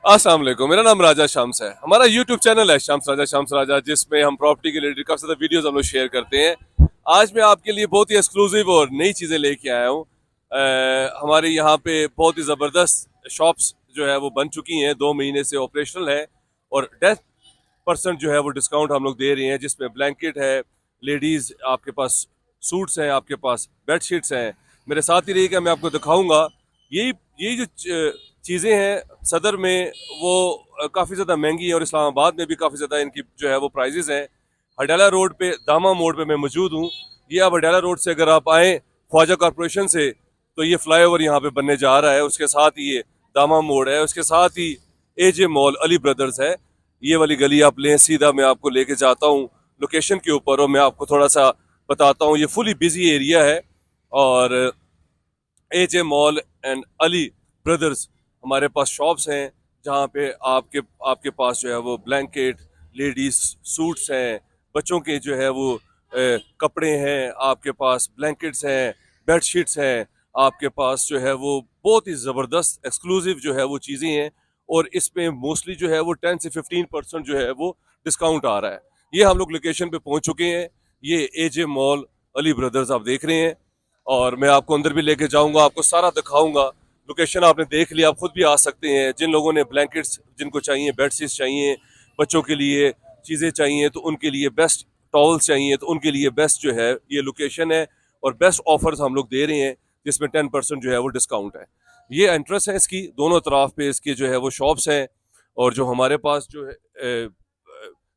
अस्सलाम वालेकुम। मेरा नाम राजा शम्स है। हमारा यूट्यूब चैनल है शम्स राजा, जिसमें हम प्रॉपर्टी के रिलेटेड काफी ज्यादा वीडियोस हम लोग शेयर करते हैं। आज मैं आपके लिए बहुत ही एक्सक्लूसिव और नई चीजें लेके आया हूँ। हमारे यहाँ पे बहुत ही जबरदस्त शॉप्स जो है वो बन चुकी हैं, 2 महीने से ऑपरेशनल है। और 10% जो है वो डिस्काउंट हम लोग दे रहे हैं, जिसमें ब्लैंकेट है, लेडीज आपके पास सूट्स हैं, आपके पास बेड शीट्स हैं। मेरे साथ ही रहिएगा, मैं आपको दिखाऊंगा। यही यही जो चीज़ें हैं सदर में, वो काफ़ी ज़्यादा महंगी है, और इस्लामाबाद में भी काफ़ी ज़्यादा इनकी जो है वो प्राइजेज़ हैं। हडाला रोड पे, दामा मोड़ पे मैं मौजूद हूँ। ये आप हडाला रोड से अगर आप आएँ ख्वाजा कॉरपोरेशन से, तो ये फ्लाईओवर यहाँ पे बनने जा रहा है। उसके साथ ही ये दामा मोड़ है, उसके साथ ही एजे मॉल, अली ब्रदर्स है। ये वाली गली आप लें, सीधा मैं आपको लेके जाता हूँ लोकेशन के ऊपर, और मैं आपको थोड़ा सा बताता हूँ। ये फुली बिजी एरिया है, और AJ mall and Ali brothers हमारे पास शॉप्स हैं, जहाँ पे आपके आपके पास जो है वो ब्लैंकेट, लेडीज सूट्स हैं, बच्चों के जो है वो कपड़े हैं, आपके पास ब्लैंकेट्स हैं, बेड शीट्स हैं, आपके पास जो है वो बहुत ही ज़बरदस्त एक्सक्लूसिव जो है वो चीज़ें हैं। और इसमें मोस्टली जो है वो 10 से 15% जो है वो डिस्काउंट आ रहा है। ये हम लोग लोकेशन पे पहुंच चुके हैं। ये एजे मॉल, अली ब्रदर्स आप देख रहे हैं, और मैं आपको अंदर भी लेके जाऊंगा, आपको सारा दिखाऊंगा। लोकेशन आपने देख लिया, आप खुद भी आ सकते हैं। जिन लोगों ने ब्लैंकेट्स जिनको चाहिए, बेडशीट्स चाहिए, बच्चों के लिए चीज़ें चाहिए तो उनके लिए बेस्ट, टॉवल्स चाहिए तो उनके लिए बेस्ट जो है ये लोकेशन है। और बेस्ट ऑफर्स हम लोग दे रहे हैं, जिसमें 10% जो है वो डिस्काउंट है। ये एंट्रेंस है इसकी, दोनों तरफ पे इसके जो है वो शॉप्स हैं। और जो हमारे पास जो है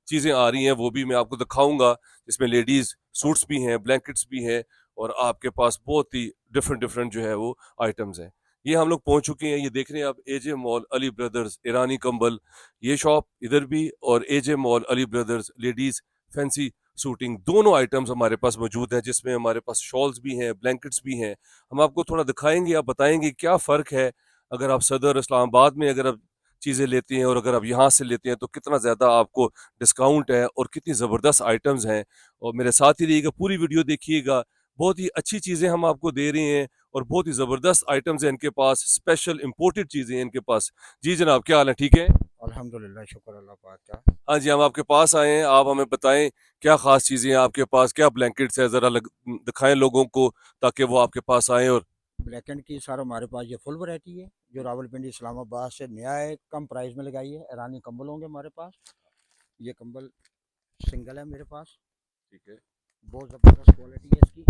चीज़ें आ रही हैं वो भी मैं आपको दिखाऊंगा। इसमें लेडीज़ सूट्स भी हैं, ब्लैंकेट्स भी हैं, और आपके पास बहुत ही डिफरेंट डिफरेंट जो है वो आइटम्स हैं। ये हम लोग पहुंच चुके हैं। ये देख रहे हैं आप, एजे मॉल, अली ब्रदर्स, ईरानी कंबल, ये शॉप इधर भी, और AJ mall, Ali brothers, ladies fancy suiting, दोनों आइटम्स हमारे पास मौजूद हैं, जिसमें हमारे पास शॉल्स भी हैं, ब्लैंकेट्स भी हैं। हम आपको थोड़ा दिखाएंगे, आप बताएंगे क्या फ़र्क है अगर आप सदर इस्लामाबाद में अगर आप चीज़ें लेती हैं, और अगर आप यहाँ से लेते हैं तो कितना ज़्यादा आपको डिस्काउंट है और कितनी ज़बरदस्त आइटम्स हैं। और मेरे साथ ही रहिएगा, पूरी वीडियो देखिएगा। बहुत ही अच्छी चीज़ें हम आपको दे रहे हैं, और बहुत ही ज़बरदस्त आइटम्स हैं इनके पास, स्पेशल इंपोर्टेड चीज़ें हैं इनके पास। जी जनाब, क्या हाल है, ठीक है? अल्हम्दुलिल्लाह, शुक्र अल्लाह पाक का। हाँ जी, हम आपके पास आए हैं, आप हमें बताएं क्या ख़ास चीज़ें हैं आपके पास, क्या ब्लैंकेट्स है, ज़रा दिखाएं लोगों को, ताकि वो आपके पास आएं। और ब्लैक एंड की सर हमारे पास ये फुल वैरायटी है, जो रावलपिंडी इस्लामाबाद से नया है, कम प्राइस में लगाई है। ईरानी कंबल होंगे हमारे पास। ये कंबल सिंगल है मेरे पास। ठीक है। बहुत ज़बरदस्त क्वालिटी है इसकी।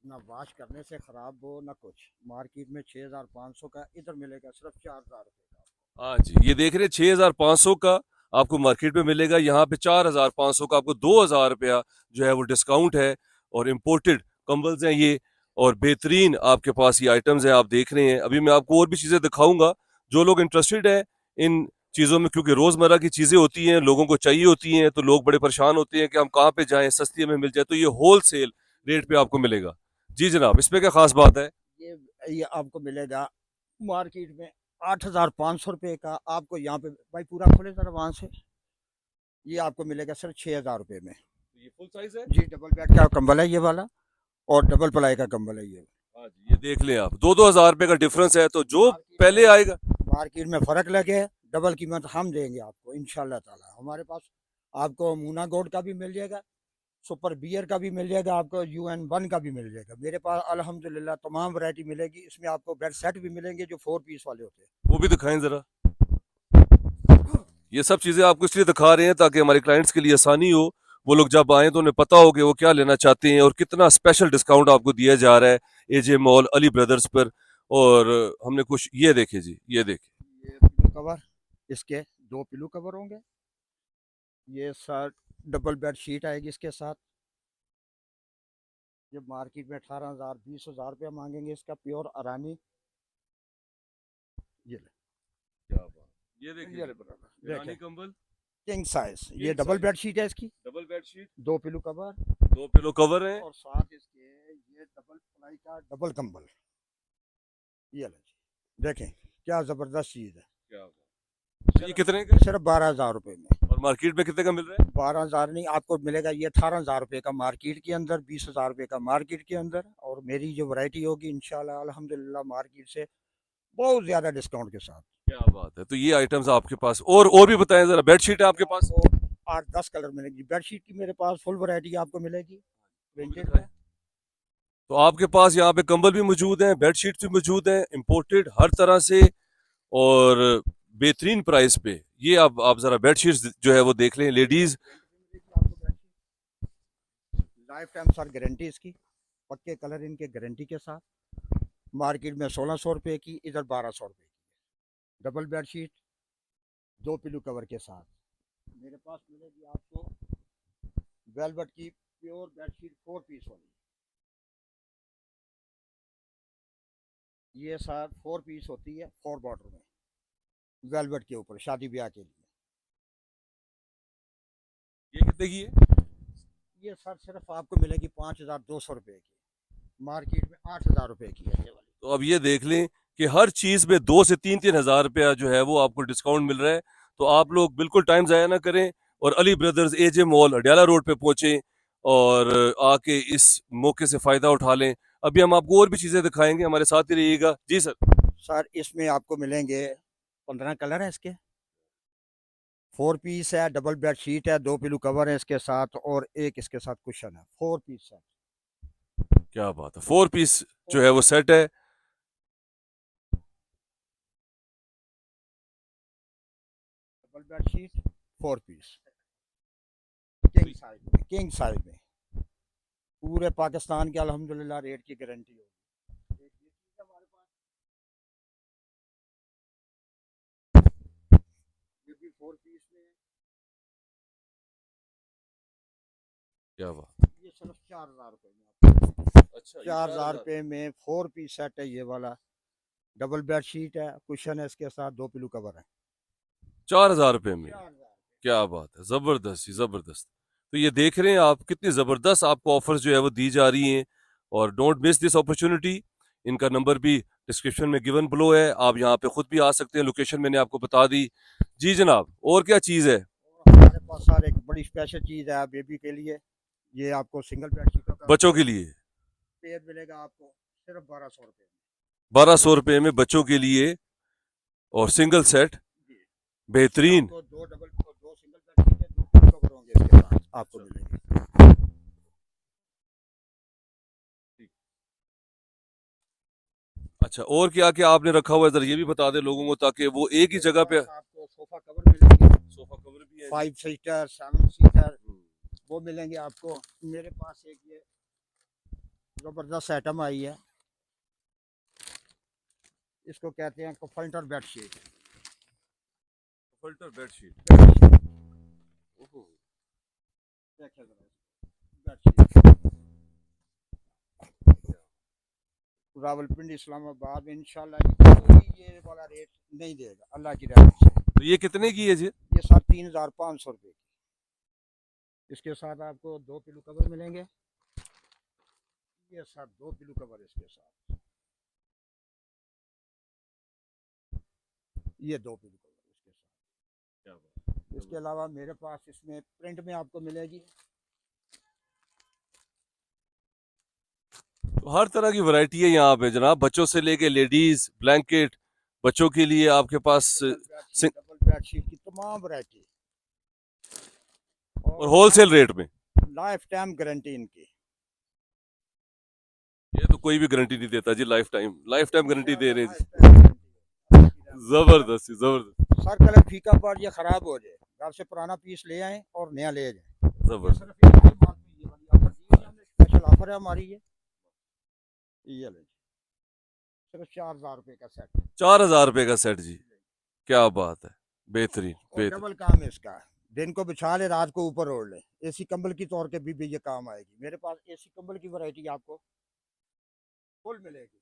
ना वाश करने से ख़राब हो ना कुछ। मार्केट में 6500 का, इधर मिलेगा सिर्फ 4000 रुपये का। हाँ जी, ये देख रहे हैं 6,500 का आपको मार्केट में मिलेगा, यहाँ पे 4,500 का आपको 2,000 रुपया जो है वो डिस्काउंट है। और इम्पोर्टेड कंबल्स हैं ये, और बेहतरीन आपके पास ये आइटम्स हैं, आप देख रहे हैं। अभी मैं आपको और भी चीज़ें दिखाऊंगा। जो लोग इंटरेस्टेड हैं इन चीज़ों में, क्योंकि रोज़मर्रा की चीज़ें होती हैं, लोगों को चाहिए होती हैं, तो लोग बड़े परेशान होते हैं कि हम कहाँ पे जाएं, सस्ती हमें मिल जाए, तो ये होल सेल रेट पे आपको मिलेगा। जी जनाब, इसमें क्या खास बात है? ये आपको मिलेगा मार्केट में 8500 रुपये का। आपको यहाँ पे भाई पूरा खोले जरा वहाँ से। ये आपको मिलेगा सिर्फ 6000 रुपये में। ये फुल साइज है? जी, डबल बेड का कंबल है ये वाला, और डबल प्लाई का कंबल है ये। हाँ जी, ये देख लें आप, 2-2 हज़ार रुपए का डिफरेंस है, तो जो मार्केट पहले में आएगा। मार्केट में फ़र्क लगे, डबल कीमत हम देंगे आपको इंशाल्लाह ताला। हमारे पास आपको मूना गोल्ड का भी मिल जाएगा, सुपर बियर का भी मिल जाएगा, आपको UN1 का भी मिल जाएगा। मेरे पास अल्हम्दुलिल्लाह तमाम वैरायटी मिलेगी। इसमें आपको बेड सेट भी मिलेंगे जो 4 पीस वाले होते वो भी दिखाएं जरा। ये सब चीजें आपको इसलिए दिखा रहे हैं ताकि हमारे क्लाइंट्स के लिए आसानी हो। वो लोग जब आए तो उन्हें पता हो कि वो क्या लेना चाहते हैं, और कितना स्पेशल डिस्काउंट आपको दिया जा रहा है एजे मॉल, अली ब्रदर्स पर। और हमने कुछ ये देखे जी, ये देखे। हैं। ये पिलो कवर, इसके 2 पिलो कवर होंगे। ये सर डबल बेड शीट आएगी इसके साथ। ये मार्केट में 18,000 20,000 रुपया मांगेंगे इसका, प्योर अरानी। ये ले, क्या बात, ये देखे ये जी, ले बराबर ईरानी देखें। कंबल, किंग साइज, ये king double size, bed sheet है इसकी। Double bedsheet, 2 pillow cover, 2 pillow cover हैं। और साथ इसके ये डबल प्लाई का डबल कंबल। ये ले जी, देखें क्या ज़बरदस्त चीज़ है। क्या बात, तो ये कितने का सिर्फ है? सिर्फ 12,000 रुपये में। और मार्केट में कितने का मिल रहा है? 12,000 नहीं, आपको मिलेगा ये 18,000 रुपये का मार्केट के अंदर, 20,000 रुपये का मार्केट के अंदर। और मेरी जो वैरायटी होगी इंशाल्लाह अल्हम्दुलिल्लाह मार्केट से बहुत ज्यादा डिस्काउंट के साथ। क्या बात है। तो ये आइटम्स आपके पास, और भी बताएं जरा। बेडशीट है आपके पास? आपको 8-10 कलर मिलेगी। बेडशीट की मेरे पास फुल वैरायटी आपको मिलेगी वो भी प्रिंटेड दिखाएं। में। तो आपके पास यहाँ पे कंबल भी मौजूद हैं, बेडशीट भी मौजूद हैं, इंपोर्टेड हर तरह से, और बेहतरीन प्राइस पे। ये आप जरा बेडशीट्स जो है वो देख लें लेडीज। प्रिंट भी मिलेगी आपको bedsheet, life time sir guarantee इसकी, पक्के कलर इनके गारंटी के साथ। मार्केट में 1600 रुपए की, इधर 1200 रुपए की डबल बेडशीट 2 पिलो कवर के साथ। मेरे पास मिलेगी आपको वेलवेट की प्योर बेडशीट 4 पीस वाली। ये सर 4 पीस होती है, 4 बॉर्डर में, वेलवेट के ऊपर शादी ब्याह के लिए। ये कितने की है? ये सर सिर्फ आपको मिलेगी 5200 रुपए की, मार्केट में 8000 रुपए की है ये वाली। तो अब ये देख लें कि हर चीज में 2 से 3 हजार रुपया जो है वो आपको डिस्काउंट मिल रहा है। तो आप लोग बिल्कुल टाइम जाया ना करें, और Ali brothers AJ mall Adiala road पे पहुंचे, और आके इस मौके से फायदा उठा लें। अभी हम आपको और भी चीजें दिखाएंगे, हमारे साथ ही रहिएगा जी सर। सर इसमें आपको मिलेंगे 15 कलर है इसके, 4 पीस है, डबल बेड शीट है, 2 पिलो कवर है इसके साथ, और एक इसके साथ कुशन है। 4 पीस है। क्या बात है। 4 पीस जो है वो सेट है। Double bed sheet 4 piece, king size में, किंग साइज में। पूरे पाकिस्तान के अल्हम्दुलिल्लाह रेट की गारंटी होगी। एक ये चीज़ है हमारे पास, ये भी 4 पीस में है। क्या बात। ये सिर्फ 4000 रुपए में आपको, अच्छा, ये 4000 रुपए में 4 पीस सेट है ये वाला। डबल बेड शीट है, कुशन है इसके साथ, 2 पिलो कवर है। 4 हजार रुपये में। 4000। क्या बात है, जबरदस्त ही जबरदस्त। तो ये देख रहे हैं आप कितनी जबरदस्त आपको ऑफर्स जो है वो दी जा रही हैं, और डोंट मिस दिस अपॉर्चुनिटी। इनका नंबर भी डिस्क्रिप्शन में गिवन बिलो है, आप यहाँ पे खुद भी आ सकते हैं, लोकेशन मैंने आपको बता दी। जी जनाब, और क्या चीज़ है? और हमारे पास सर एक बड़ी स्पेशल चीज़ है बेबी के लिए। ये आपको सिंगल बेड शीटों का बच्चों के लिए पेयर मिलेगा आपको सिर्फ 1200 रुपये 1200 रुपये में बच्चों के लिए, और सिंगल सेट में। जी, बेहतरीन। आपको 2 सिंगल बेड शीट है, 2 पिलो कवर होंगे इसके साथ आपको मिलेंगे। अच्छा, और क्या क्या आपने रखा हुआ है, जरा ये भी बता दें लोगों को, ताकि वो एक ही मेरे जगह पे। पास आपको सोफा कवर मिलेंगे, सोफा कवर भी है जी। 5 सीटर 7 सीटर, वो मिलेंगे आपको। मेरे पास एक ये जबरदस्त आइटम आई है, इसको कहते हैं कफल्टर बेड शीट। Filter bedsheet. देखिए जरा बेड शीट, रावलपिंडी इस्लामाबाद में इंशाल्लाह कोई ये वाला रेट नहीं देगा अल्लाह की रहमत से। तो ये कितने की है जी? ये सर 3500 रुपये की। इसके साथ आपको 2 पिलो कवर मिलेंगे। ये सर 2 पिलो कवर इसके साथ, ये 2 पिलो कवर इसके साथ। क्या बात। इसके अलावा मेरे पास इसमें प्रिंट में आपको मिलेगी। तो हर तरह की वैरायटी है यहाँ पे जनाब, बच्चों से लेके लेडीज ब्लैंकेट, बच्चों के लिए आपके पास डबल बेड शीट की तमाम वैरायटी, और और होलसेल रेट में। लाइफ टाइम गारंटी इनकी। ये तो कोई भी गारंटी नहीं देता जी, लाइफ टाइम गारंटी दे रहे हैं जी। लाइफ टाइम जबरदस्त ही जबरदस्त। सर कलर फीका पड़ या खराब हो जाए, घर से पुराना पीस ले आए और नया ले जाए। जबरदस्त। सिर्फ ये वाली माल पे ये वाली ऑफर दी है हमने, स्पेशल ऑफर है हमारी ये ले, सिर्फ 4000 रुपये का सेट। 4000 रुपये का सेट जी। क्या बात है, बेहतरीन और बेहतरीन। डबल काम है इसका, दिन को बिछा ले रात को ऊपर ओढ़ ले, एसी कंबल की तौर के भी ये काम आएगी। मेरे पास एसी कंबल की वैरायटी आपको फुल मिलेगी।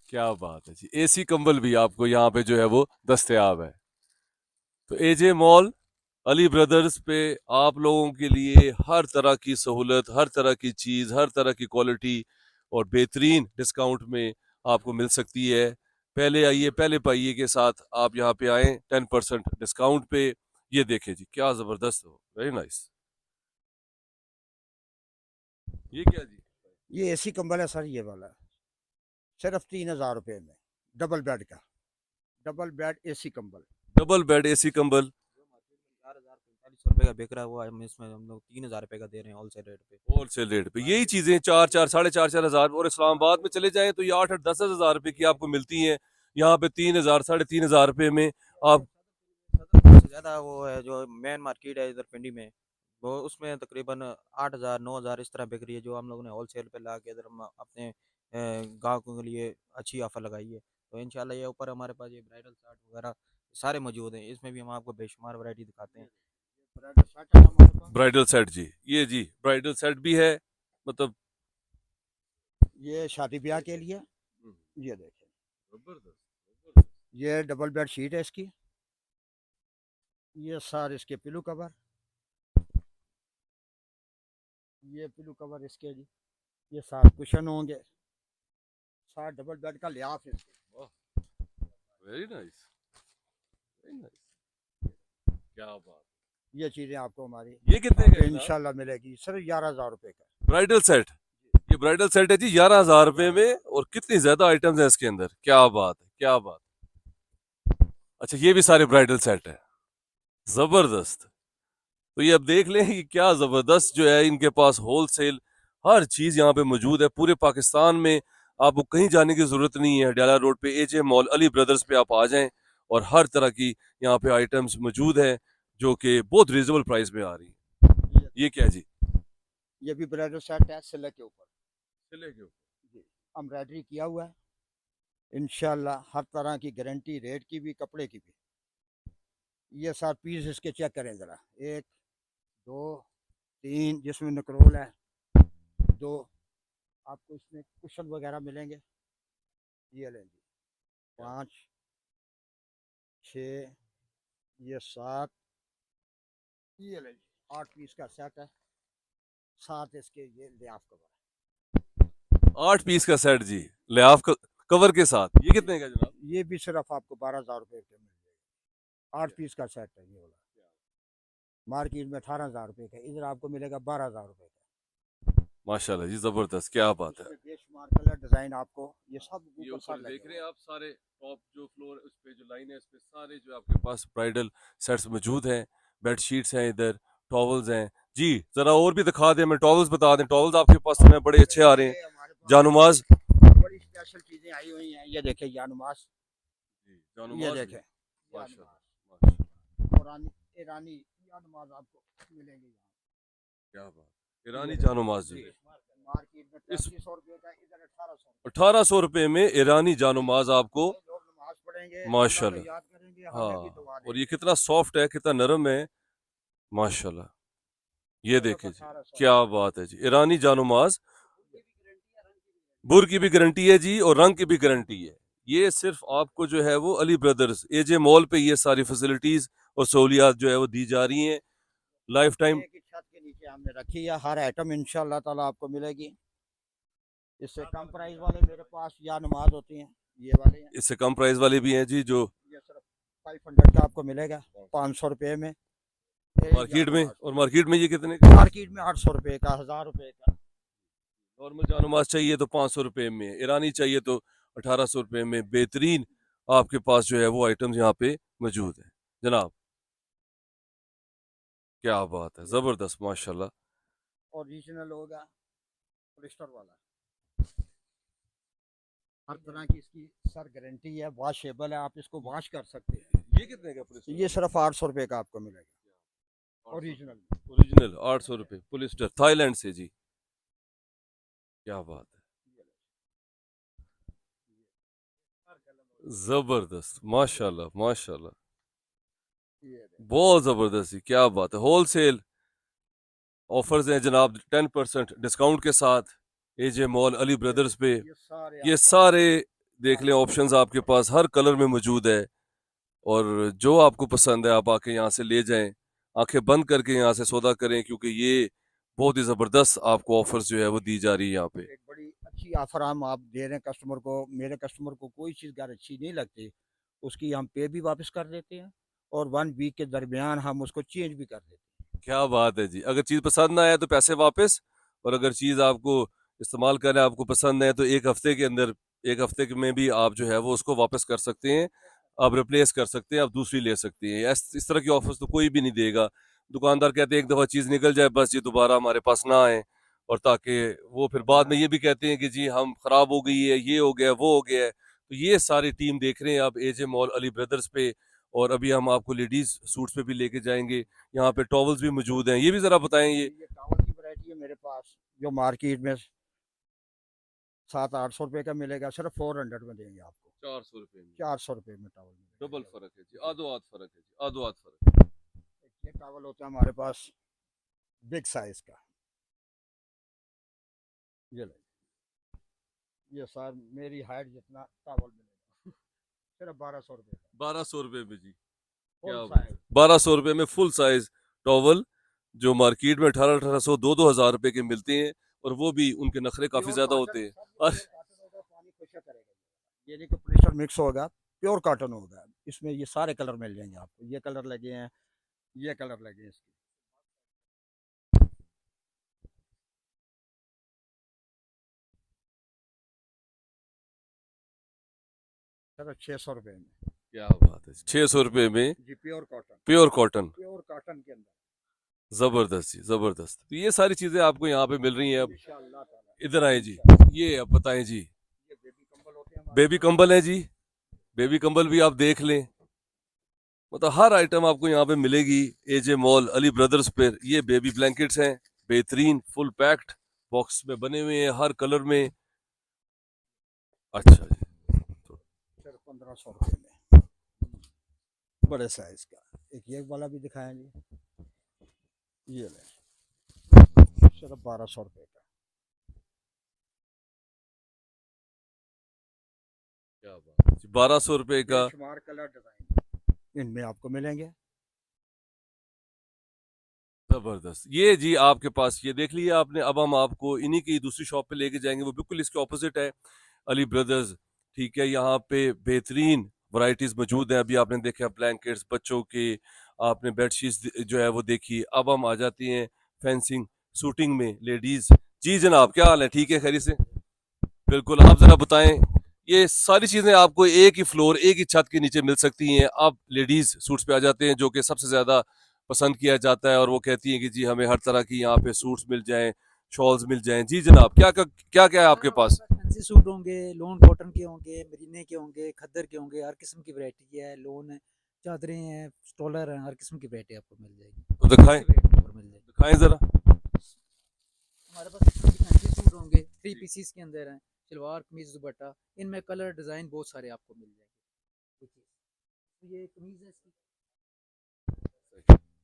क्या बात है जी, एसी कंबल भी आपको यहाँ पे जो है वो दस्तयाब है। तो एजे मॉल अली ब्रदर्स पे आप लोगों के लिए हर तरह की सहूलत, हर तरह की चीज़, हर तरह की क्वालिटी, और बेहतरीन डिस्काउंट में आपको मिल सकती है। पहले आइए, पहले पाइए के साथ आप यहाँ पे आएँ 10% डिस्काउंट पे। ये देखें जी, क्या ज़बरदस्त हो, वेरी नाइस। ये क्या जी? ये एसी कंबल है सर, ये वाला सिर्फ 3000 रुपये में। डबल बेड का, डबल बेड एसी कंबल। डबल बेड एसी कंबल 4,045 रुपए का बिक रहा है, वो हम लोग 3,000 रुपए का दे रहे हैं होलसेल रेट पे। होलसेल रेट पे। यही चीजें 4-4 4,500 हजार, और इस्लामाबाद में चले जाएं तो ये 8-8 10-10 हजार रुपए की आपको मिलती हैं। यहाँ पे 3,000 3,500 रुपए में आप। सबसे ज्यादा वो है जो मेन मार्केट है इधर पिंडी में, वो उसमें तकरीबन 8,000 9,000 इस तरह बिक रही है, जो हम लोगों ने होलसेल पे ला के इधर हम अपने ग्राहकों के लिए अच्छी ऑफर लगाई है। तो इंशाल्लाह ये ऊपर हमारे पास ये ब्राइडल शर्ट वगैरह सारे मौजूद हैं, इसमें भी हम आपको बेशुमार वैरायटी दिखाते हैं। ब्राइडल सेट है हमारे पास। ब्राइडल सेट जी, ये जी ब्राइडल सेट भी है, मतलब ये शादी ब्याह के लिए। हम्म, ये देखें, जबरदस्त। ये डबल बेड शीट है इसकी। ये सारे इसके पिलो कवर, ये पिलो कवर इसके जी। ये सात कुशन होंगे, सात डबल बेड का लिहाफ इसके। वेरी नाइस, वेरी नाइस, क्या बात। ये चीजें आपको हमारी ये कितने का है जनाब? इंशाल्लाह मिलेगी सर 11,000 रुपए का। ब्राइडल सेट, ये ब्राइडल सेट है जी 11,000 रुपए में, और कितनी ज्यादा आइटम्स है इसके अंदर, क्या बात है, क्या बात। अच्छा, ये भी सारे ब्राइडल सेट है, जबरदस्त। तो ये अब देख लें कि क्या जबरदस्त जो है इनके पास होलसेल हर चीज यहाँ पे मौजूद है पूरे पाकिस्तान में। आपको कहीं जाने की जरूरत नहीं है, डाला रोड पे एजे मॉल अली ब्रदर्स पे आप आ जाएं, और हर तरह की यहाँ पे आइटम्स मौजूद है जो कि बहुत रीजनेबल प्राइस में आ रही है। ये क्या जी? ये भी ब्राइडल सेट है सिले के ऊपर, सिले के ऊपर जी एम्ब्रॉयडरी किया हुआ है। इंशाल्लाह हर तरह की गारंटी, रेट की भी कपड़े की भी। ये 7 पीस इसके चेक करें ज़रा, 1 2 3, जिसमें नकरोल है 2, आपको इसमें कुशन वगैरह मिलेंगे। ये लें जी 5 6, ये 7, ये लें जी 8 पीस का सेट है। 7 इसके ये लिहाफ कवर। 8 पीस का सेट जी, लिहाफ कवर के साथ। ये कितने का जनाब? ये भी सिर्फ आपको 12,000 रुपये के मिल जाएगा। 8 पीस का सेट है ये वाला। मार्केट में 18,000 रुपये का, इधर आपको मिलेगा 12,000 रुपये का। माशाल्लाह जी, जबरदस्त, क्या बात है। इसमें बेशुमार कलर डिजाइन आपको ये सब ये ऊपर साथ ऊपर देख लगे रहे हुए हैं आप, सारे टॉप जो फ्लोर उस पे जो लाइन है, उस पे सारे जो आपके पास ब्राइडल सेट्स मौजूद हैं। बेड शीट्स हैं, इधर टॉवल्स हैं जी। जरा और भी दिखा दें, हमें टॉवल्स बता दें। टॉवल्स आपके पास हमें बड़े अच्छे आ रहे हैं, ये हमारे पास जानमाज बड़ी स्पेशल चीजें आई हुई हैं। ये देखें जानमाज, जी, ये जानमाज भी। देखें माशाल्लाह, जानमाज। माशाल्लाह, और ईरानी जानमाज आपको मिलेंगे यहाँ। क्या बात। ईरानी ये जानमाज जी, मार्केट में इस 3500 रुपये का, इधर 1800। 1800 रुपए में ईरानी जानमाज आपको, लोग नमाज पढ़ेंगे, माशाल्लाह। अल्लाह को याद करेंगे, हाँ, हमें भी दुआ और ये देंगे। कितना सॉफ्ट है, कितना नरम है, माशाल्लाह। ये सिर्फ देखिए जी, 1800। क्या बात है जी, ईरानी जानमाज। बुर की भी गारंटी है जी, और रंग की भी गारंटी है। ये सिर्फ आपको जो है वो अली ब्रदर्स एजे मॉल पे ये सारी फैसिलिटीज और सहूलियात जो है वो दी जा रही हैं लाइफ टाइम। एक ही छत के नीचे हमने रखी है, हर आइटम इंशाल्लाह ताला आपको मिलेगी। इससे कम प्राइस वाले मेरे पास या नमाज होती हैं, ये वाले हैं। इससे कम प्राइस वाले भी हैं जी, जो ये सिर्फ 500 का आपको मिलेगा, 500 रुपये में। मार्केट में, और मार्केट में ये कितने का? मार्केट में 800 रुपये का, 1000 रुपये का। नॉर्मल जानमाज चाहिए तो 500 रुपए में, ईरानी चाहिए तो 1800 रुपए में। बेहतरीन आपके पास जो है वो आइटम्स यहाँ पे मौजूद है जनाब, क्या बात है, जबरदस्त, माशाल्लाह। ओरिजिनल होगा, पॉलिस्टर वाला। हर तरह की इसकी सर गारंटी है, वॉशेबल है, आप इसको वॉश कर सकते हैं। ये कितने का पुलिस? ये सिर्फ 800 रुपये का आपको मिलेगा, ओरिजिनल। ओरिजिनल 800 रुपए, पुलिस्टर, थाईलैंड से जी, क्या बात है, जबरदस्त, माशाल्लाह, माशाल्लाह, बहुत जबरदस्त जी, क्या बात है। होलसेल ऑफर्स हैं जनाब, 10% डिस्काउंट के साथ एजे मॉल अली ब्रदर्स पे। ये सारे देख लें ऑप्शंस आपके पास हर कलर में मौजूद है, और जो आपको पसंद है आप आके यहाँ से ले जाएं, आंखें बंद करके यहाँ से सौदा करें, क्योंकि ये बहुत ही ज़बरदस्त आपको ऑफर्स जो है वो दी जा रही है यहाँ पे। एक बड़ी अच्छी ऑफर हम आप दे रहे हैं कस्टमर को। मेरे कस्टमर को कोई चीज़ अगर अच्छी नहीं लगती, उसकी हम पे भी वापस कर देते हैं, और 1 वीक के दरमियान हम उसको चेंज भी कर देते हैं। क्या बात है जी, अगर चीज़ पसंद ना आए तो पैसे वापस, और अगर चीज़ आपको इस्तेमाल करना है, आपको पसंद है, तो 1 हफ्ते के अंदर एक हफ्ते में भी आप जो है वो उसको वापस कर सकते हैं, आप रिप्लेस कर सकते हैं, आप दूसरी ले सकते हैं। इस तरह की ऑफर्स तो कोई भी नहीं देगा। दुकानदार कहते हैं एक दफ़ा चीज़ निकल जाए बस ये दोबारा हमारे पास ना आए, और ताकि वो फिर बाद में ये भी कहते हैं कि जी हम ख़राब हो गई है, ये हो गया, वो हो गया है। तो ये सारी टीम देख रहे हैं आप एजे मॉल अली ब्रदर्स पे, और अभी हम आपको लेडीज़ सूट्स पे भी लेके जाएंगे। यहाँ पे टॉवल्स भी मौजूद हैं, ये भी ज़रा बताएं ये। ये टावल की वैरायटी है मेरे पास, जो मार्केट में 700-800 रुपये का मिलेगा, सिर्फ 400 में देंगे आपको। 400 रुपये में 400 रुपये में टावल डबल मिलेगा। फर्क है जी, आधो आध फर्क है जी, आधो आध फर्क है। ये टावल होता है हमारे पास बिग साइज का। ये ले, ये सर मेरी हाइट जितना टावल मिलेगा सिर्फ 1200 रुपये का, 1200 रुपये में जी, फुल क्या बात है। साइज। 1200 रुपये में फुल साइज टॉवल, जो मार्केट में 1800 2-2000 रुपए के मिलते हैं, और वो भी उनके नखरे काफी प्योर ज्यादा कॉटन होते हैं। सर, ये और प्योर कॉटन होगा, पानी खुशक करेगा। ये नहीं कि प्रेशर मिक्स होगा, प्योर कॉटन होगा। इसमें ये सारे कलर मिल जाएंगे आपको, ये कलर लगे हैं, ये कलर लगे हैं इसके। सर 600 रुपये में क्या बात है, 600 रुपये में जी, pure cotton, pure cotton, pure cotton के अंदर जबरदस्त जी, जबरदस्त। तो ये सारी चीजें आपको यहाँ पे मिल रही हैं। अब इंशाअल्लाह ताला। इधर आए जी, इंशाअल्लाह। ये अब बताएं जी। ये बेबी कंबल होते हैं हमारे बेबी पास। कंबल है जी, बेबी कंबल भी आप देख लें, मतलब हर आइटम आपको यहाँ पे मिलेगी एजे मॉल अली ब्रदर्स पे। ये बेबी ब्लैंकेट्स हैं, बेहतरीन फुल पैक्ड बॉक्स में बने हुए हैं हर कलर में। अच्छा जी, तो सिर्फ 1500 रुपये में, बड़े साइज का। एक ये वाला भी दिखाएं जी, ये ले, सिर्फ 1200 रुपये का। क्या बात है, 1200 रुपये का। बेशुमार कलर डिजाइन इनमें आपको मिलेंगे। जबरदस्त। ये जी आपके पास ये देख लिया आपने। अब हम आपको इन्हीं की दूसरी शॉप पे लेके जाएंगे, वो बिल्कुल इसके ऑपोजिट है, अली ब्रदर्स। ठीक है, यहाँ पे बेहतरीन वैरायटीज मौजूद हैं। अभी आपने देखा ब्लैंकेट्स बच्चों के, आपने बेडशीट्स जो है वो देखी। अब हम आ जाती हैं फेंसिंग शूटिंग में लेडीज। जी जनाब, क्या हाल है, ठीक है, खैरियत से? बिल्कुल, आप जरा बताएं। ये सारी चीजें आपको एक ही फ्लोर, एक ही छत के नीचे मिल सकती हैं। आप लेडीज सूट्स पे आ जाते हैं, जो कि सबसे ज्यादा पसंद किया जाता है, और वो कहती हैं कि जी हमें हर तरह की यहाँ पे सूट्स मिल जाएं, शॉल्स मिल जाएं। जी जनाब, क्या क्या क्या है सर आपके हमारे पास? पास फैंसी सूट होंगे, लोन कॉटन के होंगे, मरीने के होंगे, खद्दर के होंगे, हर किस्म की वैरायटी है। लोन है, चादरें हैं, स्टॉलर हैं, हर किस्म की वैरायटी आपको मिल जाएगी, तो दिखाएं, अच्छी वैरायटी पर मिल जाएगी। दिखाएं जरा। हमारे पास इस तरह के फैंसी सूट होंगे, 3 पीसीस के अंदर हैं, शलवार कमीज दुपट्टा। इनमें कलर डिज़ाइन बहुत सारे आपको मिल जाएंगे। देखिए, तो ये कमीज है इसकी,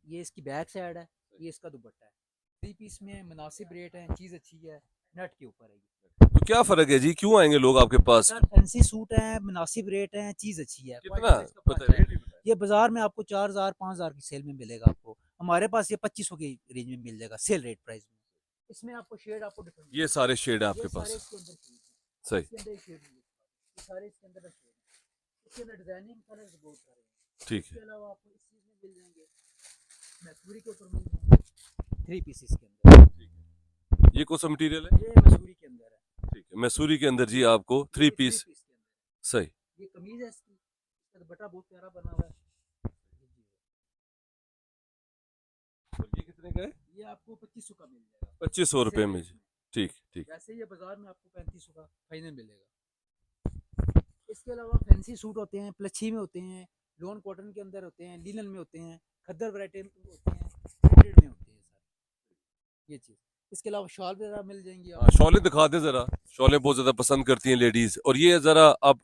ये इसकी बैक साइड है, ये इसका दुपट्टा है। 3 पीस में मुनासिब रेट है, चीज़ अच्छी है, नेट के ऊपर है ये। तो क्या फर्क है जी, क्यों आएंगे लोग आपके पास? सर फैंसी सूट है, मुनासिब रेट है, चीज़ अच्छी है, कितना क्वालिटी वाइज कपड़ा पता अच्छा है? है। ये बाजार में आपको 4000 5000 की सेल में मिलेगा आपको, हमारे पास ये 2500 की रेंज में मिल जाएगा सेल रेट प्राइस में। इसमें आपको शेड आपको डिफरेंट ये सारे शेड है ये आपके सारे पास? इसके अंदर शेड हैं, सही, इसके अंदर एक शेड नहीं है, ये सारे इसके अंदर शेड है, इसके अंदर डिजाइनिंग कलर्स बहुत सारे हैं। ठीक इसके है। अलावा आपको इस चीज़ में मिल जाएंगे, मैसूरी के ऊपर मिल जाएंगे 3 पीसेस के अंदर। ये कौन सा मटेरियल है? ये मैसूरी के अंदर है, ठीक है, मैसूरी के अंदर जी आपको थ्री ये थ्री पीस। पीस के अंदर सही। है। ये कमीज है इसकी, इसका दुपट्टा बहुत प्यारा बना हुआ है। और ये कितने का है? ये आपको 2500 का मिल जाएगा 2500 रुपये सेल में रेट जी। में। ठीक ठीक। वैसे ये बाजार में आपको 3500 का फाइनल मिलेगा। इसके अलावा फैंसी सूट होते हैं, प्लच्छी में होते हैं, लॉन कॉटन के अंदर होते हैं, लिनन में होते हैं, खद्दर वैरायटी में होते हैं, प्रिंटेड में होते हैं सर, ये चीज़। इसके अलावा शॉल वगैरह मिल जाएंगी हाँ, आपको। शॉलें दिखा दे जरा। शॉलें बहुत ज्यादा पसंद करती हैं लेडीज। और ये जरा आप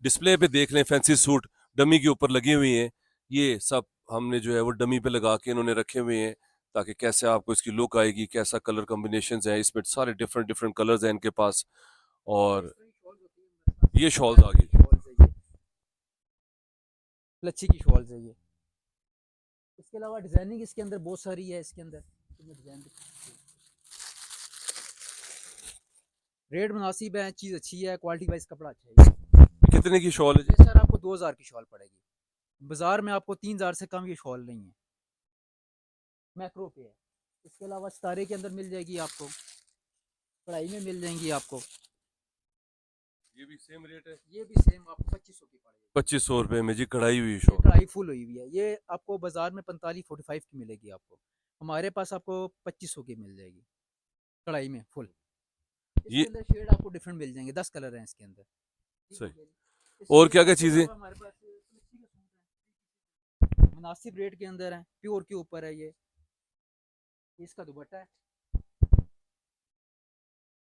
डिस्प्ले पे देख लें, फैंसी सूट डमी के ऊपर लगी हुई हैं। ये सब हमने जो है वो डमी पे लगा के इन्होंने रखे हुए हैं, ताकि कैसे आपको इसकी लुक आएगी, कैसा कलर कॉम्बिनेशन है इसमें, सारे डिफरेंट डिफरेंट कलर्स हैं इनके पास। और इस तरह की शॉल्स होती है मेरे पास, ये शॉल्स आ गई। शॉल्स है ये, प्लच्छी की शॉल्स है ये। इसके अलावा डिजाइनिंग इसके अंदर बहुत सारी है, इसके अंदर डिजाइन रेट मुनासिब है, चीज़ अच्छी है, क्वालिटी वाइज कपड़ा अच्छा है। कितने की शॉल है ये जी? सर आपको 2000 की शॉल पड़ेगी, बाजार में आपको 3000 से कम ये शॉल नहीं है, मैक्रो पे है। इसके अलावा सितारे के अंदर मिल जाएगी आपको, कढ़ाई में मिल जाएंगी आपको। ये भी सेम रेट है, ये भी सेम आपको 2500 की पड़ेगी। 2500 रुपये में जी कढ़ाई हुई ये शॉल। कढ़ाई फुल हुई हुई है, ये आपको बाजार में 45-45 की मिलेगी आपको, हमारे पास आपको 2500 की मिल जाएगी कढ़ाई में फुल। इसके ये अंदर शेड आपको डिफरेंट मिल जाएंगे, 10 कलर हैं इसके अंदर। ठीक हो सही। गया जी। और क्या क्या इसके चीजें? अलावा हमारे पास प्लेक्सी के सूट हैं, मुनासिब रेट के अंदर है, प्योर के ऊपर है ये। इसका दुपट्टा है,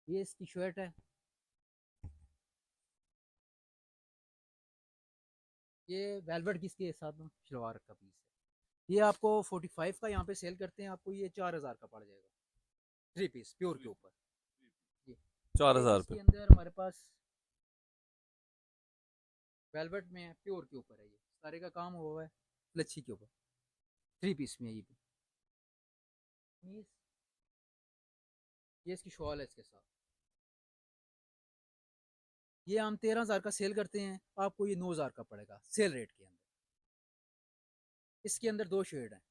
ये इसकी शर्ट है, ये वेलवेट की इसके साथ में शलवार का पीस है। ये आपको 45 का यहाँ पे सेल करते हैं, आपको ये 4000 का पड़ जाएगा, 3 पीस प्योर के ऊपर। ये 4000 रुपये। इसके अंदर हमारे पास वेलवेट में है, प्योर के ऊपर है, ये सारे का काम हुआ है लच्छी के ऊपर, 3 पीस में है ये भी। ये इसकी शॉल है इसके साथ, ये हम 13,000 का सेल करते हैं, आपको ये 9,000 का पड़ेगा सेल रेट के अंदर। इसके अंदर 2 शेड हैं।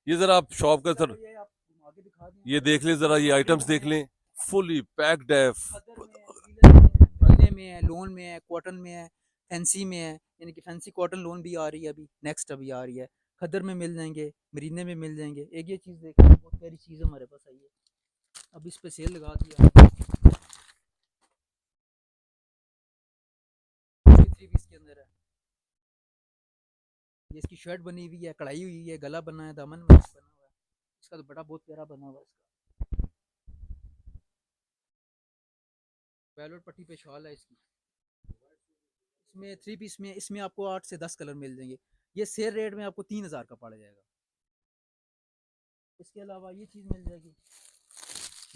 ये जरा आप शॉप का सर ये आप आगे दिखा दें, ये देख लें, जरा ये आइटम्स देख लें, फुली पैक्ड है। खदर में है, लीलन में है, महीने में है, लोन में है, कॉटन में है, फैंसी में है, यानी कि फैंसी कॉटन लोन भी आ रही है अभी, नेक्स्ट अभी आ रही है। खदर में मिल जाएंगे, मरीने में मिल जाएंगे। एक ये चीज़ देखिए, बहुत प्यारी चीज़ हमारे पास आई है, अब इस पे सेल लगा दिया। 3 पीस के अंदर है, ये इसकी शर्ट बनी हुई है, कढ़ाई हुई है, गला बना है, दामन बना हुआ है, इसका दुपट्टा बहुत प्यारा बना हुआ है इसका, वेलवेट पट्टी पे शॉल है इसकी। इसमें 3 पीस में इसमें आपको 8 से 10 कलर मिल जाएंगे, ये सेल रेट में आपको 3000 का पड़ जाएगा। इसके अलावा ये चीज़ मिल जाएगी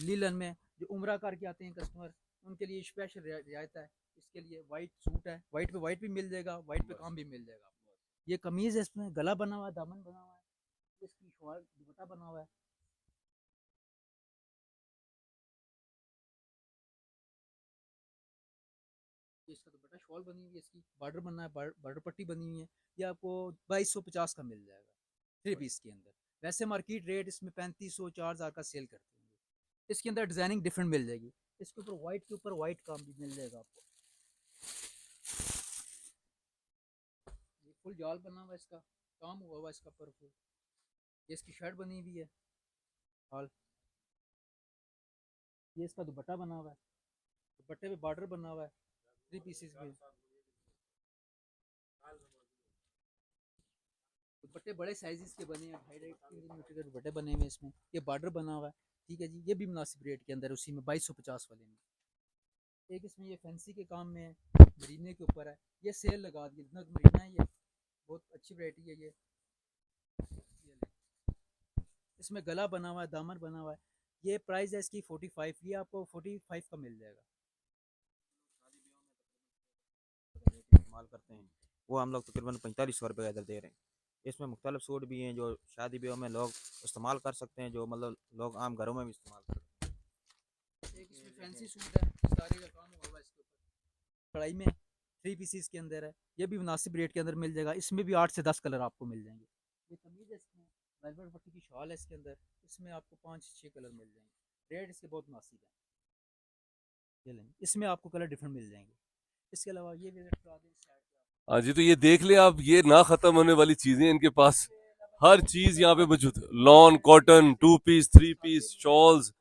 लीलन में, जो उम्रा करके आते हैं कस्टमर, उनके लिए स्पेशल रियायत है। इसके लिए वाइट सूट है, वाइट पे वाइट भी मिल जाएगा, वाइट पे काम भी मिल जाएगा आपको। ये कमीज़ है, इसमें गला बना हुआ है, दामन बना हुआ है, इसकी शॉल दुपट्टा बना हुआ है। ये इसका दुपट्टा शॉल बनी हुई है, इसकी बॉर्डर बना है, बॉर्डर पट्टी बनी हुई है। ये आपको 2250 का मिल जाएगा 3 पीस के अंदर। वैसे मार्केट रेट इसमें 3500 4000 का सेल करते हैं। इसके अंदर डिजाइनिंग डिफरेंट मिल जाएगी, इसके ऊपर व्हाइट के ऊपर व्हाइट काम भी मिल जाएगा आपको। ये फुल जाल बना हुआ है, इसका काम हुआ हुआ इसका पर फुल। ये इसकी शर्ट बनी हुई है हाल, ये इसका दुपट्टा बना हुआ है, दुपट्टे पे बॉर्डर बना हुआ है 3 पीसेस में। दुपट्टे बड़े साइजेस के बने हैं, 2.5-3 मीटर के दुपट्टे बने हुए हैं इसमें। ये बॉर्डर बना हुआ है, ठीक है जी, ये भी मुनासिब रेट के अंदर उसी में 2250 वाले में। एक इसमें ये फैंसी के काम में है, मरीने के ऊपर है, ये सेल लगा दी, नग मरीना है, ये बहुत अच्छी वैरायटी है ये इसमें गला बना हुआ है, दामन बना हुआ है। ये प्राइस है इसकी 45, ये आपको 45 का मिल जाएगा। इस्तेमाल करते हैं वो हम लोग तकरीबन 4500 रुपये का इधर दे रहे हैं। इसमें मुख्तलिफ सूट भी हैं जो शादी ब्याह में लोग इस्तेमाल कर सकते हैं, जो मतलब लोग आम घरों में भी इस्तेमाल करते हैं। एक इसमें फैंसी सूट है, सारे का काम हुआ हुआ है इसके ऊपर, कढ़ाई में 3 पीसेस के अंदर है, ये भी मुनासिब रेट के अंदर मिल जाएगा। इसमें भी 8 से 10 कलर आपको मिल जाएंगे। ये कमीज है, इसमें वेलवेट पट्टी की शॉल है इसके अंदर, इसमें आपको 5-6 कलर मिल जाएंगे, रेट इसके बहुत मुनासिब है। ये लेंगे, इसमें आपको कलर डिफरेंट मिल जाएंगे। इसके अलावा ये विजिट करा दें इस साइड पे। हाँ जी, तो ये देख लें आप, ये ना खत्म होने वाली चीजें इनके पास, हर चीज यहाँ पे मौजूद है। Lawn, cotton, 2 piece, 3 piece, shawls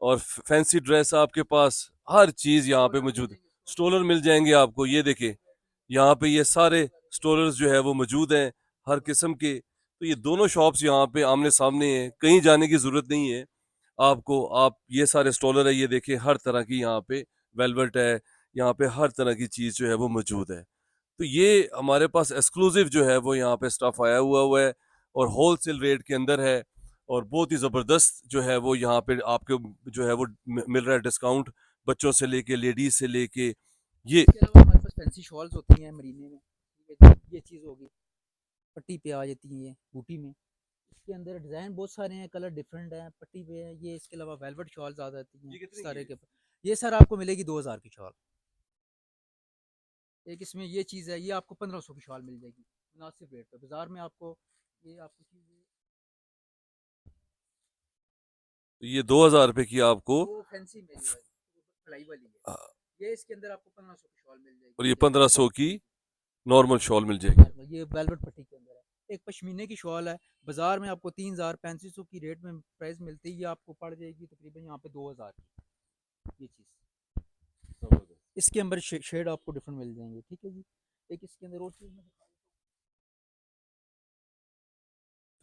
और फैंसी ड्रेस आपके पास, हर चीज यहाँ पे मौजूद है। स्टोलर मिल जाएंगे आपको, ये देखें यहाँ पे ये सारे स्टोलर्स जो है वो मौजूद हैं हर किस्म के। तो ये दोनों शॉप्स यहाँ पे आमने सामने हैं, कहीं जाने की जरूरत नहीं है आपको। आप ये सारे स्टॉलर है, ये देखें हर तरह की यहाँ पे वेलवेट है, यहाँ पे हर तरह की चीज़ जो है वो मौजूद है। तो ये हमारे पास एक्सक्लूसिव जो है वो यहाँ पे स्टफ आया हुआ है और होलसेल रेट के अंदर है, और बहुत ही ज़बरदस्त जो है वो यहाँ पे आपको जो है वो मिल रहा है डिस्काउंट, बच्चों से लेके लेडीज से लेके। ये इसके अलावा हमारे पास फैंसी शॉल्स होती हैं मरीने में, ये चीज़ होगी, पट्टी पे आ जाती है ये बूटी में। इसके अंदर डिज़ाइन बहुत सारे हैं, कलर डिफरेंट हैं, पट्टी पे है ये। इसके अलावा वेलवेट शॉल ज़्यादा आती ये हैं कितने की सारे है? के ऊपर। ये सर आपको मिलेगी 2000 की शॉल। एक इसमें ये चीज़ है, ये आपको 1500 की शॉल मिल जाएगी मुनासिब रेट पे। बाजार में आपको ये आपको चीज़ ये 2000 रुपए की आपको वो फैंसी मिल जाएगी, वो कढ़ाई वाली है। ये इसके अंदर आपको 1500 की शॉल मिल जाएगी। और ये 1500 की नॉर्मल शॉल मिल जाएगी। ये वेलवेट पट्टी के अंदर है। एक पश्मीने की शॉल है, बाजार में आपको 3000 3500 की रेट में प्राइस मिलती है, ये आपको पड़ जाएगी तकरीबन यहाँ पे 2000 की ये चीज़। इसके अंदर शेड आपको डिफरेंट मिल जाएंगे, ठीक है जी। एक इसके अंदर और चीज़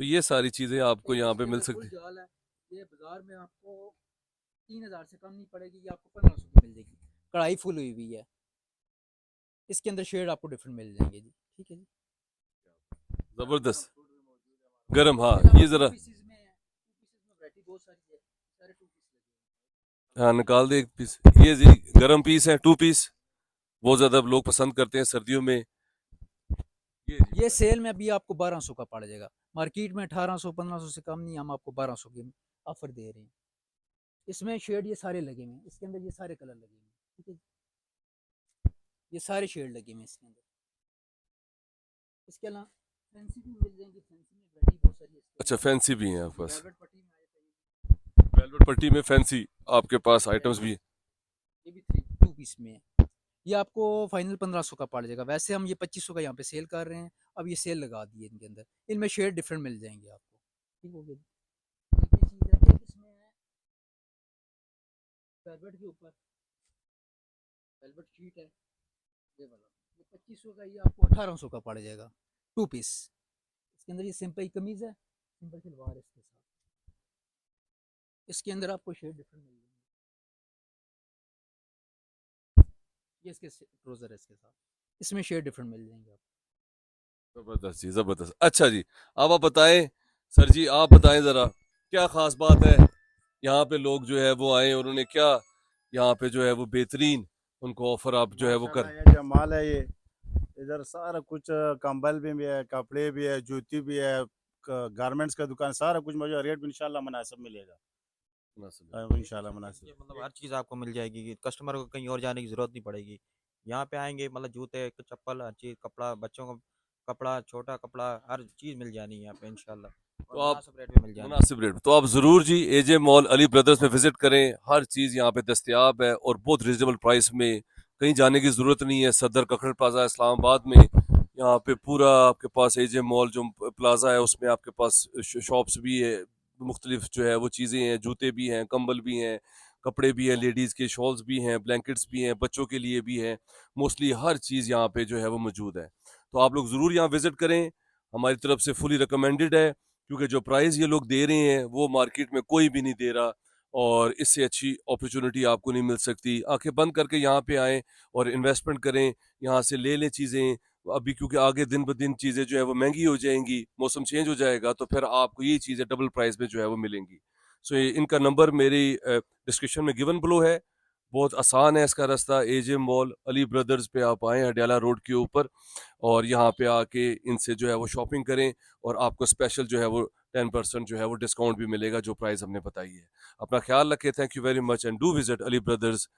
तो ये सारी चीजें आपको यहाँ पे मिल सकती फुल जाल है, ये बाजार में आपको 3000 से कम नहीं पड़ेगी, ये आपको 1500 की मिल जाएगी। कढ़ाई फुल हुई हुई है, इसके अंदर शेड आपको डिफरेंट मिल जाएंगे जी, ठीक है जी। है। जबरदस्त गरम, हाँ ये जरा हाँ निकाल दे एक पीस। ये जी गरम पीस है, 2 पीस, बहुत ज्यादा लोग पसंद करते हैं सर्दियों में। ये सेल में अभी आपको 1200 का पड़ जाएगा, मार्केट में 1800 1500 से कम नहीं, हम आपको 1200 की ऑफर दे रहे हैं। इसमें शेड ये सारे लगे हुए हैं, इसके अंदर ये सारे कलर लगे हुए हैं, ठीक है। ये सारे शेड लगे हुए हैं इसके अंदर। इसके अलावा फैंसी भी मिल जाएंगे, फैंसी में वैरायटी बहुत सारी है। अच्छा फैंसी भी हैं आपके पास, वेलवेट पट्टी में आ जाता है वेलवेट पट्टी में फैंसी आपके पास आइटम्स भी हैं। ये भी 2 पीस में है। ये आपको फाइनल 1500 का पड़ जाएगा, वैसे हम ये 2500 का यहाँ पे सेल कर रहे हैं, अब ये सेल लगा दी है इनके अंदर। इनमें शेड डिफरेंट मिल जाएंगे आपको, ठीक हो गया। एक ये चीज़ है, एक इसमें है वेलवेट के ऊपर वेलवेट शीट है, ये वाला ये 2500 का, ये आपको 1800 का पड़ जाएगा, 2 पीस। इसके अंदर ये सिंपल कमीज है, सिंपल सलवार है इसके साथ, इसके अंदर आपको शेड डिफरेंट मिल जाएंगे। ये इसके ट्राउजर है इसके साथ, इसमें शेड डिफरेंट मिल जाएंगे आपको। जबरदस्त जी जबरदस्त। अच्छा जी अब आप बताएं, सर जी आप बताएं जरा क्या खास बात है यहाँ पे, लोग जो है वो आए और उन्हें क्या यहाँ पे जो है वो बेहतरीन उनको ऑफर आप जो है वो कर। माशाल्लाह ये जो माल है ये इधर सारा कुछ कंबल भी है, कपड़े भी है, जूती भी है, गारमेंट्स का दुकान, सारा कुछ मुझे रेट भी इंशाल्लाह मुनासिब मिलेगा। इंशाल्लाह मुनासिब। ये मतलब हर चीज़ आपको मिल जाएगी कि कस्टमर को कहीं और जाने की ज़रूरत नहीं पड़ेगी। यहाँ पे आएँगे मतलब जूते, चप्पल, हर चीज़, कपड़ा, बच्चों का कपड़ा, छोटा कपड़ा, हर चीज़ मिल जानी है यहाँ पे इंशाल्लाह, तो और आप मुनासिब रेट में मिल जानी है। मुनासिब रेट, तो आप जरूर जी एजे मॉल अली ब्रदर्स में विजिट करें, हर चीज यहाँ पे दस्तयाब है और बहुत रिजनेबल प्राइस में, कहीं जाने की जरूरत नहीं है। सदर कखड़ प्लाजा इस्लामाबाद में यहाँ पे पूरा आपके पास एजे मॉल जो प्लाजा है उसमें आपके पास शॉप्स भी है, मुख्तलिफ जो है वो चीज़ें हैं, जूते भी हैं, कंबल भी हैं, कपड़े भी हैं, लेडीज़ के शॉल्स भी हैं, ब्लैंकेट्स भी हैं, बच्चों के लिए भी हैं, मोस्टली हर चीज़ यहाँ पे जो है वो मौजूद है। तो आप लोग ज़रूर यहाँ विज़िट करें, हमारी तरफ से फुली रिकमेंडेड है, क्योंकि जो प्राइस ये लोग दे रहे हैं वो मार्केट में कोई भी नहीं दे रहा, और इससे अच्छी अपॉर्चुनिटी आपको नहीं मिल सकती। आंखें बंद करके यहाँ पे आएँ और इन्वेस्टमेंट करें, यहाँ से ले लें चीज़ें अभी, क्योंकि आगे दिन ब दिन चीज़ें जो है वो महंगी हो जाएंगी, मौसम चेंज हो जाएगा तो फिर आपको ये चीज़ें डबल प्राइस में जो है वो मिलेंगी। सो इनका नंबर मेरी डिस्क्रिप्शन में गिवन बिलो है, बहुत आसान है इसका रास्ता। एजे मॉल अली ब्रदर्स पे आप आएँ हडियाला रोड के ऊपर, और यहाँ पे आके इनसे जो है वो शॉपिंग करें, और आपको स्पेशल जो है वो 10% जो है वो डिस्काउंट भी मिलेगा जो प्राइस हमने बताई है। अपना ख्याल रखें, thank you very much and do visit Ali brothers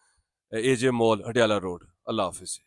AJ mall Hadiala road. अल्लाह हाफिज़।